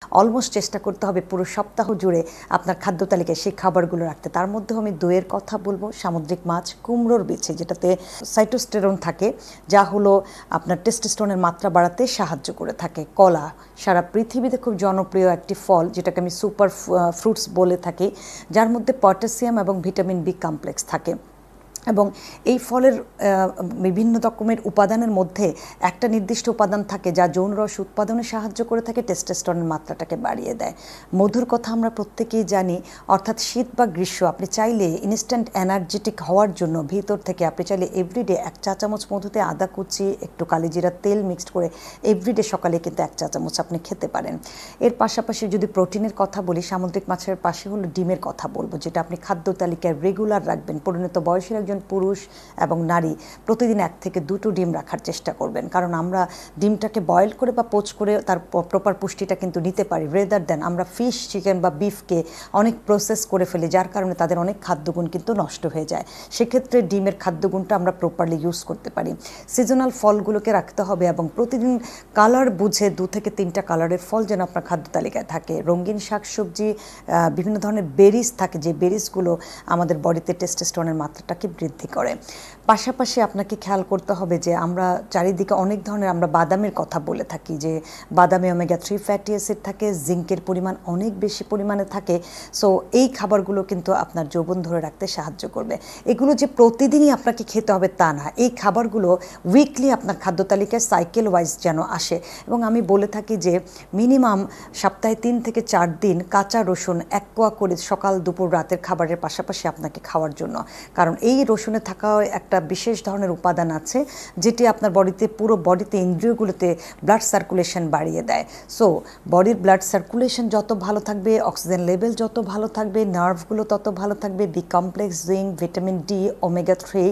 Almost চেষ্টা করতে হবে পুরো সপ্তাহ জুড়ে আপনার খাদ্য তালিকায় সেই খাবারগুলো রাখতে। তার মধ্যেও আমি দইয়ের কথা বলবো, সামুদ্রিক মাছ, কুমড়োর বিচি যেটাতে সাইটোস্টেরন থাকে, যা হলো আপনার টেস্টোস্টেরনের মাত্রা বাড়াতে সাহায্য করে থাকে। কলা সারা পৃথিবীতে খুব জনপ্রিয় একটি ফল, যেটাকে আমি সুপার ফ্রুটস বলে থাকি, যার মধ্যে পটাশিয়াম এবং ভিটামিন বি কমপ্লেক্স থাকে। এবং এই ফলের বিভিন্ন রকমের উপাদানের মধ্যে একটা নির্দিষ্ট উপাদান থাকে যা যৌন রস উৎপাদনে সাহায্য করে থাকে, টেস্টোস্টেরনের মাত্রাটাকে বাড়িয়ে দেয়। মধুর কথা আমরা প্রত্যেকেই জানি, অর্থাৎ শীত বা গ্রীষ্ম আপনি চাইলে ইনস্ট্যান্ট এনার্জেটিক হওয়ার জন্য ভিতর থেকে আপনি চাইলে এভরিডে 1 চা চামচ মধুতে আদা কুচি একটু কালিজিরা তেল মিক্সড করে এভরিডে সকালে কিন্তু 1 চা চামচ আপনি খেতে পারেন। এর পাশাপাশি যদি প্রোটিনের কথা বলি, সামুদ্রিক মাছের পাশে হলো ডিমের কথা বলবো, যেটা আপনি খাদ্য তালিকায় রেগুলার রাখবেন। পরিণত বয়সের একজন পুরুষ এবং নারী প্রতিদিন 1 থেকে 2টো ডিম রাখার চেষ্টা করবেন, কারণ আমরা ডিমটাকে বয়েল করে বা পোচ করে তার প্রপার পুষ্টিটা কিন্তু নিতে পারি, রেদার দেন আমরা ফিশ, চিকেন বা বিফকে অনেক প্রসেস করে ফেলি, যার কারণে তাদের অনেক খাদ্যগুণ কিন্তু নষ্ট হয়ে যায়। সেক্ষেত্রে ডিমের খাদ্যগুণটা আমরা প্রপারলি ইউজ করতে পারি। সিজনাল ফলগুলোকে রাখতে হবে এবং প্রতিদিন কালার বুঝে 2 থেকে 3টা কালারের ফল যেন আপনার খাদ্য তালিকায় থাকে। রঙিন শাকসবজি, বিভিন্ন ধরনের বেরিজ থাকে, যে বেরিজগুলো আমাদের বডিতে টেস্টোস্টেরনের মাত্রাটাকে বৃদ্ধি করে। পাশাপাশি আপনাকে খেয়াল করতে হবে যে আমরা চারিদিকে অনেক ধরনের আমরা বাদামের কথা বলে থাকি, যে বাদামে ওমেগা 3 ফ্যাটি অ্যাসিড থাকে, জিঙ্কের পরিমাণ অনেক বেশি পরিমাণে থাকে। সো এই খাবারগুলো কিন্তু আপনার যৌবন ধরে রাখতে সাহায্য করবে। এগুলো যে প্রতিদিনই আপনাকে খেতে হবে তা না, এই খাবারগুলো উইকলি আপনার খাদ্য তালিকায় সাইকেল ওয়াইজ যেন আসে। এবং আমি বলে থাকি যে মিনিমাম সপ্তাহে 3 থেকে 4 দিন কাঁচা রসুন 1 কোয়া করে সকাল দুপুর রাতের খাবারের পাশাপাশি আপনাকে খাওয়ার জন্য, কারণ এই রসুনে থাকা একটা বিশেষ ধরনের উপাদান আছে যেটি আপনার বডিতে, পুরো বডিতে, ইন্দ্রিয়গুলোতে ব্লাড সার্কুলেশন বাড়িয়ে দেয়। সো বডির ব্লাড সার্কুলেশন যত ভালো থাকবে, অক্সিজেন লেভেল যত ভালো থাকবে, নার্ভগুলো তত ভালো থাকবে, B complex, zinc, vitamin D, omega 3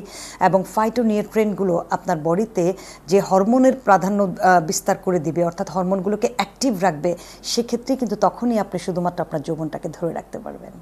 এবং ফাইটোনিউট্রিয়েন্টগুলো আপনার বডিতে যে হরমোনের প্রাধান্য বিস্তার করে দিবে, অর্থাৎ হরমোনগুলোকে অ্যাক্টিভ রাখবে, সেক্ষেত্রে কিন্তু তখনই আপনি শুধুমাত্র আপনার যৌবনটাকে ধরে রাখতে পারবেন।